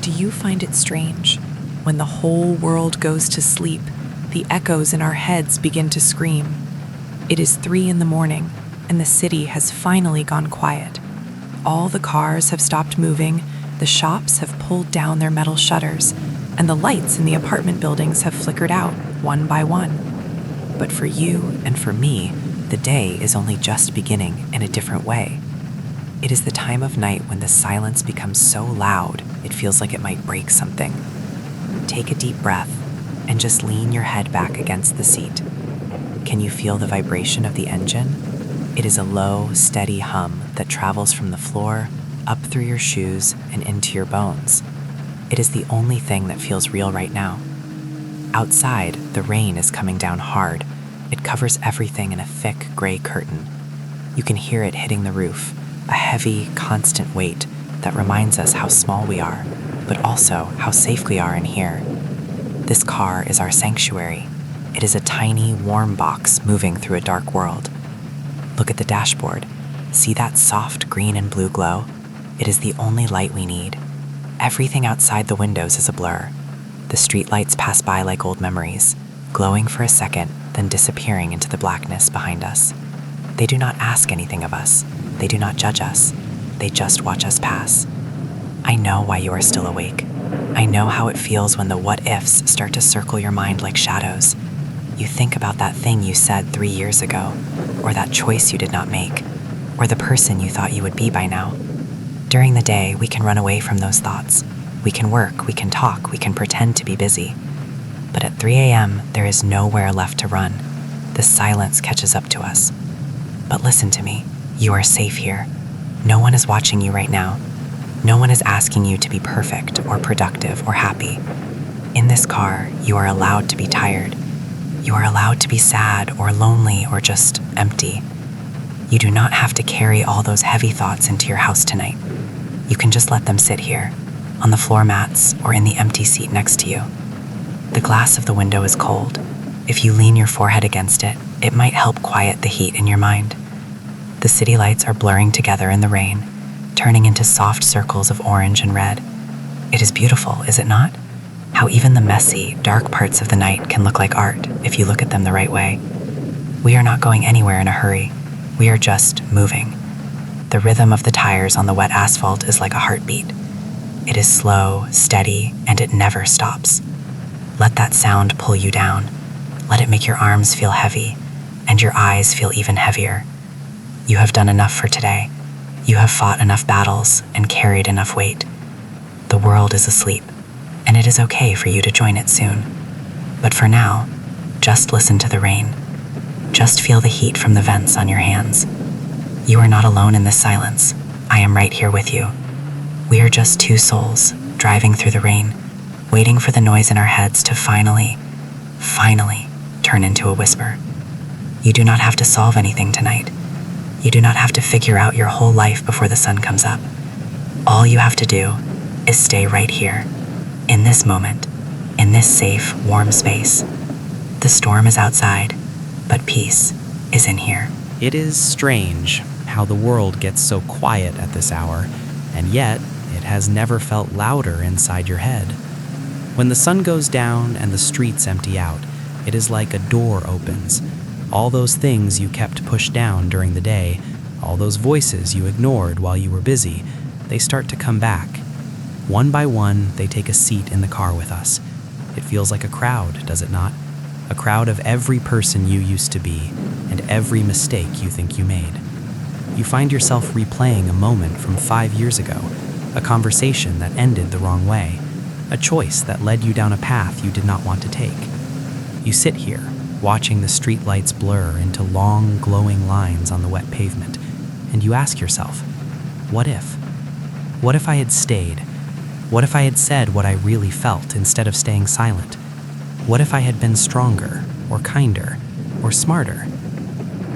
Do you find it strange? When the whole world goes to sleep, the echoes in our heads begin to scream. It is 3 a.m, and the city has finally gone quiet. All the cars have stopped moving, the shops have pulled down their metal shutters, and the lights in the apartment buildings have flickered out, one by one. But for you and for me, the day is only just beginning in a different way. It is the time of night when the silence becomes so loud, it feels like it might break something. Take a deep breath and just lean your head back against the seat. Can you feel the vibration of the engine? It is a low, steady hum that travels from the floor, up through your shoes, and into your bones. It is the only thing that feels real right now. Outside, the rain is coming down hard. It covers everything in a thick gray curtain. You can hear it hitting the roof, a heavy, constant weight that reminds us how small we are, but also how safe we are in here. This car is our sanctuary. It is a tiny, warm box moving through a dark world. Look at the dashboard. See that soft green and blue glow? It is the only light we need. Everything outside the windows is a blur. The streetlights pass by like old memories, glowing for a second, then disappearing into the blackness behind us. They do not ask anything of us. They do not judge us. They just watch us pass. I know why you are still awake. I know how it feels when the what-ifs start to circle your mind like shadows. You think about that thing you said 3 years ago, or that choice you did not make, or the person you thought you would be by now. During the day, we can run away from those thoughts. We can work, we can talk, we can pretend to be busy. But at 3 a.m., there is nowhere left to run. The silence catches up to us. But listen to me. You are safe here. No one is watching you right now. No one is asking you to be perfect or productive or happy. In this car, you are allowed to be tired. You are allowed to be sad or lonely or just empty. You do not have to carry all those heavy thoughts into your house tonight. You can just let them sit here, on the floor mats or in the empty seat next to you. The glass of the window is cold. If you lean your forehead against it, it might help quiet the heat in your mind. The city lights are blurring together in the rain, turning into soft circles of orange and red. It is beautiful, is it not? How even the messy, dark parts of the night can look like art if you look at them the right way. We are not going anywhere in a hurry. We are just moving. The rhythm of the tires on the wet asphalt is like a heartbeat. It is slow, steady, and it never stops. Let that sound pull you down. Let it make your arms feel heavy, and your eyes feel even heavier. You have done enough for today. You have fought enough battles and carried enough weight. The world is asleep, and it is okay for you to join it soon. But for now, just listen to the rain. Just feel the heat from the vents on your hands. You are not alone in this silence. I am right here with you. We are just two souls driving through the rain, waiting for the noise in our heads to finally turn into a whisper. You do not have to solve anything tonight. You do not have to figure out your whole life before the sun comes up. All you have to do is stay right here, in this moment, in this safe, warm space. The storm is outside, but peace is in here. It is strange how the world gets so quiet at this hour, and yet it has never felt louder inside your head. When the sun goes down and the streets empty out, it is like a door opens. All those things you kept pushed down during the day, all those voices you ignored while you were busy, they start to come back. One by one, they take a seat in the car with us. It feels like a crowd, does it not? A crowd of every person you used to be, and every mistake you think you made. You find yourself replaying a moment from 5 years ago, a conversation that ended the wrong way, a choice that led you down a path you did not want to take. You sit here, watching the streetlights blur into long, glowing lines on the wet pavement, and you ask yourself, what if? What if I had stayed? What if I had said what I really felt instead of staying silent? What if I had been stronger, or kinder, or smarter?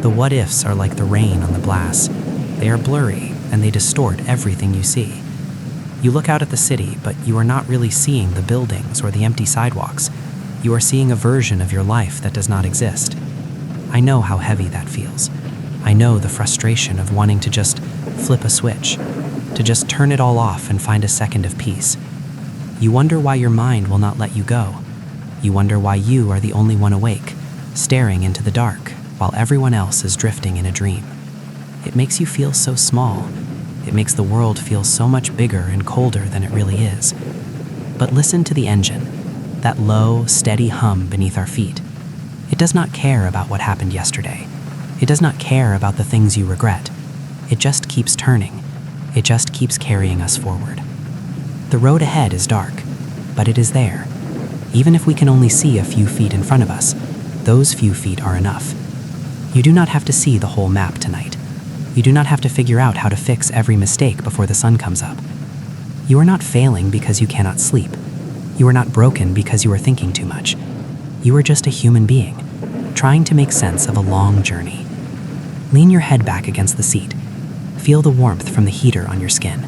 The what-ifs are like the rain on the glass. They are blurry, and they distort everything you see. You look out at the city, but you are not really seeing the buildings or the empty sidewalks. You are seeing a version of your life that does not exist. I know how heavy that feels. I know the frustration of wanting to just flip a switch, to just turn it all off and find a second of peace. You wonder why your mind will not let you go. You wonder why you are the only one awake, staring into the dark, while everyone else is drifting in a dream. It makes you feel so small. It makes the world feel so much bigger and colder than it really is. But listen to the engine, that low, steady hum beneath our feet. It does not care about what happened yesterday. It does not care about the things you regret. It just keeps turning. It just keeps carrying us forward. The road ahead is dark, but it is there. Even if we can only see a few feet in front of us, those few feet are enough. You do not have to see the whole map tonight. You do not have to figure out how to fix every mistake before the sun comes up. You are not failing because you cannot sleep. You are not broken because you are thinking too much. You are just a human being, trying to make sense of a long journey. Lean your head back against the seat. Feel the warmth from the heater on your skin.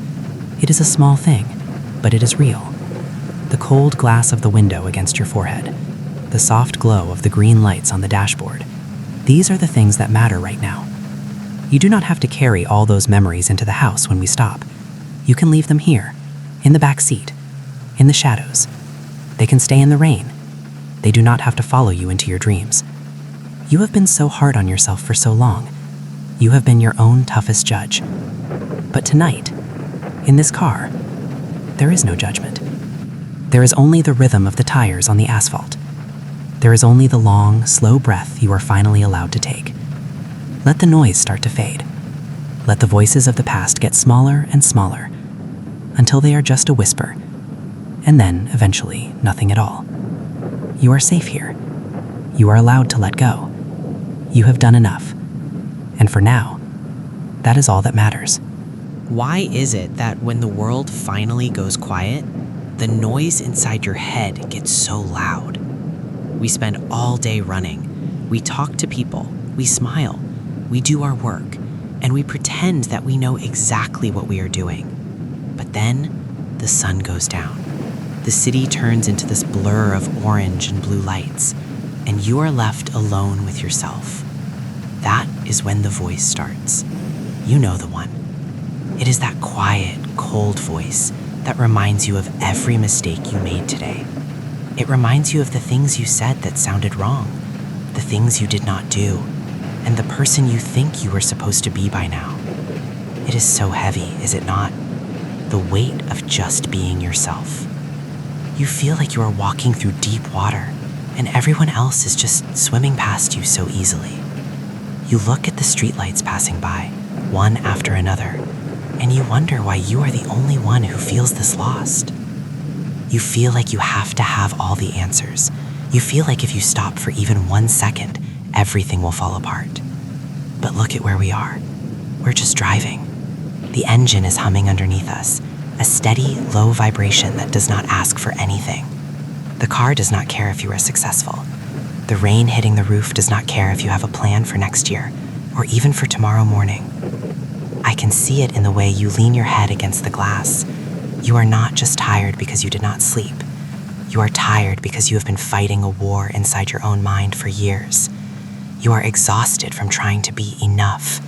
It is a small thing, but it is real. The cold glass of the window against your forehead. The soft glow of the green lights on the dashboard. These are the things that matter right now. You do not have to carry all those memories into the house when we stop. You can leave them here, in the back seat, in the shadows. They can stay in the rain. They do not have to follow you into your dreams. You have been so hard on yourself for so long. You have been your own toughest judge. But tonight, in this car, there is no judgment. There is only the rhythm of the tires on the asphalt. There is only the long, slow breath you are finally allowed to take. Let the noise start to fade. Let the voices of the past get smaller and smaller until they are just a whisper, and then, eventually, nothing at all. You are safe here. You are allowed to let go. You have done enough. And for now, that is all that matters. Why is it that when the world finally goes quiet, the noise inside your head gets so loud? We spend all day running. We talk to people. We smile. We do our work. And we pretend that we know exactly what we are doing. But then, the sun goes down. The city turns into this blur of orange and blue lights, and you are left alone with yourself. That is when the voice starts. You know the one. It is that quiet, cold voice that reminds you of every mistake you made today. It reminds you of the things you said that sounded wrong, the things you did not do, and the person you think you were supposed to be by now. It is so heavy, is it not? The weight of just being yourself. You feel like you are walking through deep water, and everyone else is just swimming past you so easily. You look at the streetlights passing by, one after another, and you wonder why you are the only one who feels this lost. You feel like you have to have all the answers. You feel like if you stop for even 1 second, everything will fall apart. But look at where we are. We're just driving. The engine is humming underneath us, a steady, low vibration that does not ask for anything. The car does not care if you are successful. The rain hitting the roof does not care if you have a plan for next year, or even for tomorrow morning. I can see it in the way you lean your head against the glass. You are not just tired because you did not sleep. You are tired because you have been fighting a war inside your own mind for years. You are exhausted from trying to be enough.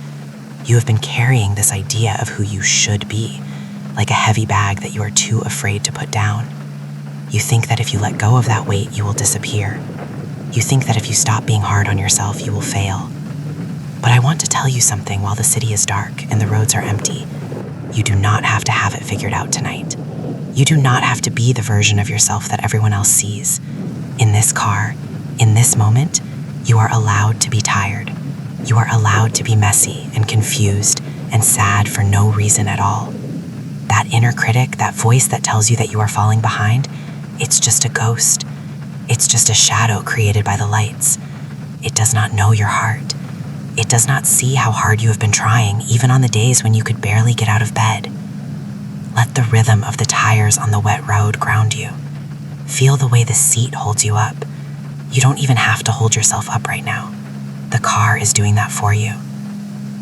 You have been carrying this idea of who you should be, like a heavy bag that you are too afraid to put down. You think that if you let go of that weight, you will disappear. You think that if you stop being hard on yourself, you will fail. But I want to tell you something while the city is dark and the roads are empty. You do not have to have it figured out tonight. You do not have to be the version of yourself that everyone else sees. In this car, in this moment, you are allowed to be tired. You are allowed to be messy and confused and sad for no reason at all. That inner critic, that voice that tells you that you are falling behind, it's just a ghost. It's just a shadow created by the lights. It does not know your heart. It does not see how hard you have been trying, even on the days when you could barely get out of bed. Let the rhythm of the tires on the wet road ground you. Feel the way the seat holds you up. You don't even have to hold yourself up right now. The car is doing that for you.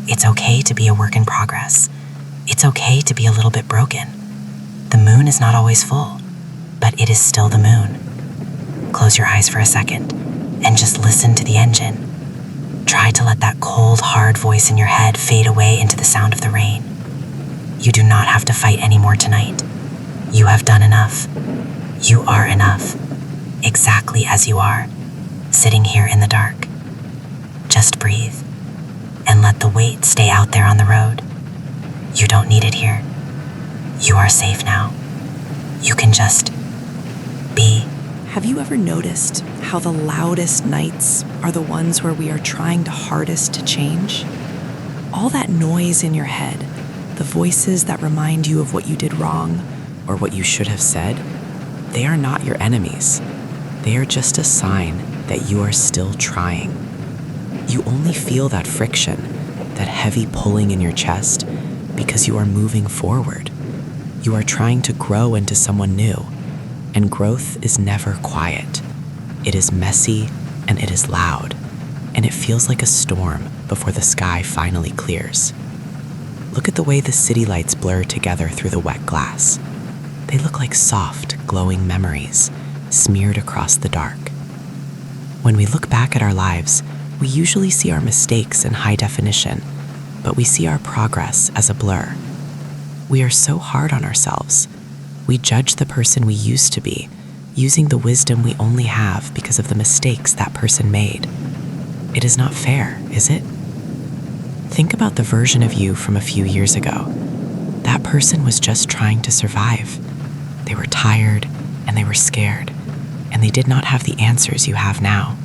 It's okay to be a work in progress. It's okay to be a little bit broken. The moon is not always full, but it is still the moon. Close your eyes for a second and just listen to the engine. Try to let that cold, hard voice in your head fade away into the sound of the rain. You do not have to fight anymore tonight. You have done enough. You are enough, exactly as you are, sitting here in the dark. Just breathe and let the weight stay out there on the road. You don't need it here. You are safe now. You can just be. Have you ever noticed how the loudest nights are the ones where we are trying the hardest to change? All that noise in your head, the voices that remind you of what you did wrong or what you should have said, they are not your enemies. They are just a sign that you are still trying. You only feel that friction, that heavy pulling in your chest, because you are moving forward. You are trying to grow into someone new, and growth is never quiet. It is messy and it is loud, and it feels like a storm before the sky finally clears. Look at the way the city lights blur together through the wet glass. They look like soft, glowing memories smeared across the dark. When we look back at our lives, we usually see our mistakes in high definition, but we see our progress as a blur. We are so hard on ourselves. We judge the person we used to be, using the wisdom we only have because of the mistakes that person made. It is not fair, is it? Think about the version of you from a few years ago. That person was just trying to survive. They were tired and they were scared, and they did not have the answers you have now.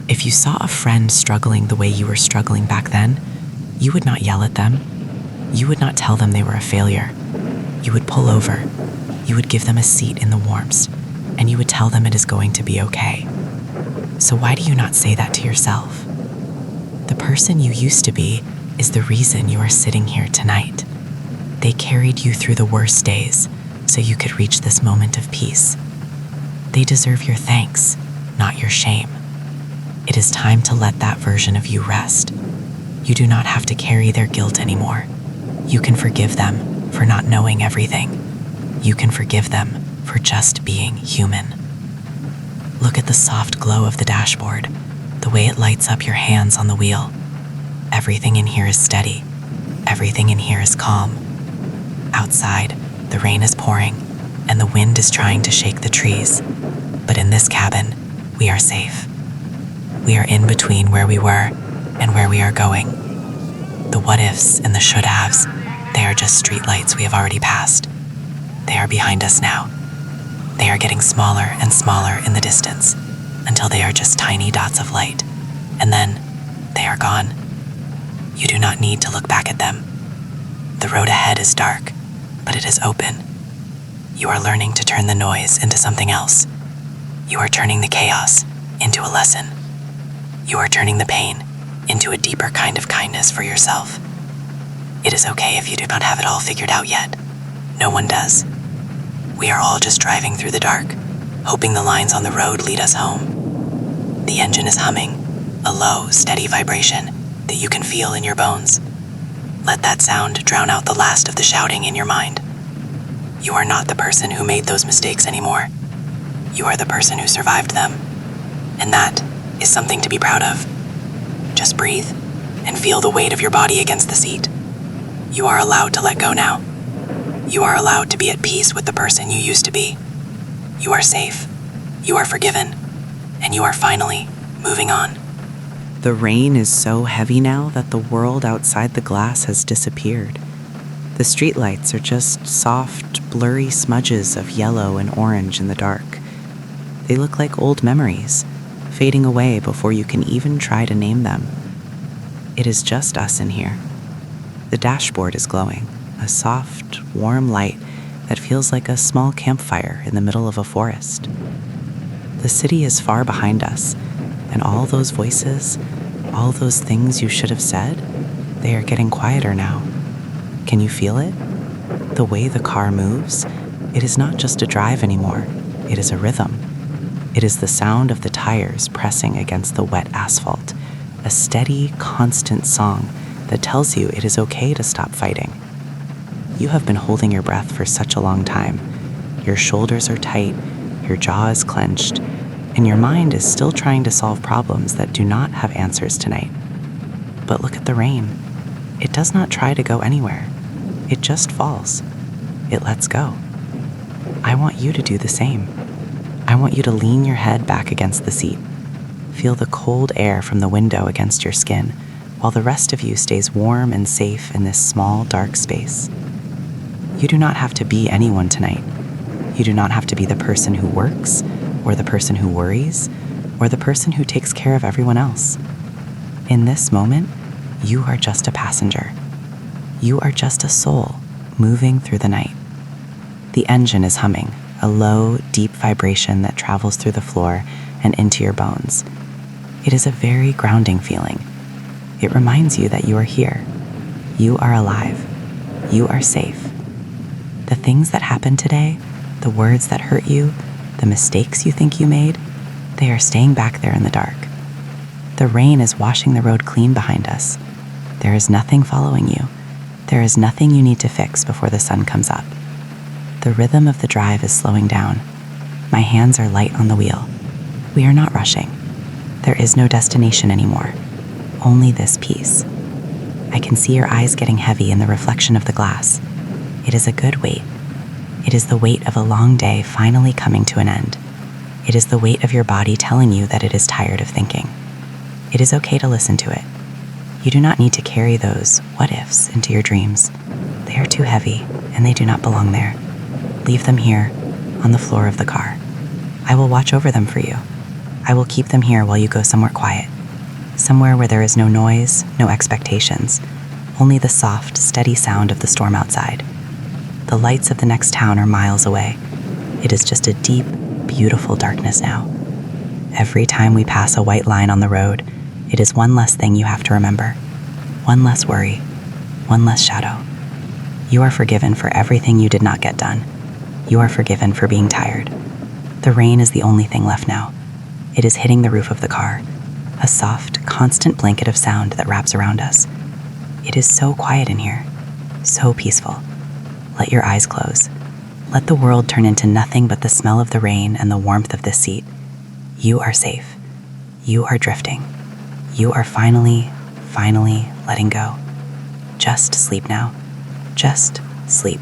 If you saw a friend struggling the way you were struggling back then, you would not yell at them. You would not tell them they were a failure. You would pull over. You would give them a seat in the warmth, and you would tell them it is going to be okay. So why do you not say that to yourself? The person you used to be is the reason you are sitting here tonight. They carried you through the worst days so you could reach this moment of peace. They deserve your thanks, not your shame. It is time to let that version of you rest. You do not have to carry their guilt anymore. You can forgive them for not knowing everything. You can forgive them for just being human. Look at the soft glow of the dashboard, the way it lights up your hands on the wheel. Everything in here is steady. Everything in here is calm. Outside, the rain is pouring, and the wind is trying to shake the trees. But in this cabin, we are safe. We are in between where we were and where we are going. The what-ifs and the should-haves, they are just streetlights we have already passed. They are behind us now. They are getting smaller and smaller in the distance until they are just tiny dots of light, and then they are gone. You do not need to look back at them. The road ahead is dark, but it is open. You are learning to turn the noise into something else. You are turning the chaos into a lesson. You are turning the pain into a deeper kind of kindness for yourself. It is okay if you do not have it all figured out yet. No one does. We are all just driving through the dark, hoping the lines on the road lead us home. The engine is humming, a low, steady vibration that you can feel in your bones. Let that sound drown out the last of the shouting in your mind. You are not the person who made those mistakes anymore. You are the person who survived them. And that is something to be proud of. Just breathe and feel the weight of your body against the seat. You are allowed to let go now. You are allowed to be at peace with the person you used to be. You are safe. You are forgiven. And you are finally moving on. The rain is so heavy now that the world outside the glass has disappeared. The streetlights are just soft, blurry smudges of yellow and orange in the dark. They look like old memories, fading away before you can even try to name them. It is just us in here. The dashboard is glowing, a soft, warm light that feels like a small campfire in the middle of a forest. The city is far behind us, and all those voices, all those things you should have said, they are getting quieter now. Can you feel it? The way the car moves, it is not just a drive anymore, it is a rhythm. It is the sound of the tires pressing against the wet asphalt, a steady, constant song that tells you it is okay to stop fighting. You have been holding your breath for such a long time. Your shoulders are tight, your jaw is clenched, and your mind is still trying to solve problems that do not have answers tonight. But look at the rain. It does not try to go anywhere. It just falls. It lets go. I want you to do the same. I want you to lean your head back against the seat. Feel the cold air from the window against your skin, while the rest of you stays warm and safe in this small, dark space. You do not have to be anyone tonight. You do not have to be the person who works, or the person who worries, or the person who takes care of everyone else. In this moment, you are just a passenger. You are just a soul moving through the night. The engine is humming, a low, deep vibration that travels through the floor and into your bones. It is a very grounding feeling. It reminds you that you are here. You are alive. You are safe. The things that happened today, the words that hurt you, the mistakes you think you made, they are staying back there in the dark. The rain is washing the road clean behind us. There is nothing following you. There is nothing you need to fix before the sun comes up. The rhythm of the drive is slowing down. My hands are light on the wheel. We are not rushing. There is no destination anymore. Only this peace. I can see your eyes getting heavy in the reflection of the glass. It is a good weight. It is the weight of a long day finally coming to an end. It is the weight of your body telling you that it is tired of thinking. It is okay to listen to it. You do not need to carry those what-ifs into your dreams. They are too heavy, and they do not belong there. Leave them here, on the floor of the car. I will watch over them for you. I will keep them here while you go somewhere quiet. Somewhere where there is no noise, no expectations, only the soft, steady sound of the storm outside. The lights of the next town are miles away. It is just a deep, beautiful darkness now. Every time we pass a white line on the road, it is one less thing you have to remember. One less worry. One less shadow. You are forgiven for everything you did not get done. You are forgiven for being tired. The rain is the only thing left now. It is hitting the roof of the car, a soft, constant blanket of sound that wraps around us. It is so quiet in here, so peaceful. Let your eyes close. Let the world turn into nothing but the smell of the rain and the warmth of this seat. You are safe. You are drifting. You are finally letting go. Just sleep now. Just sleep.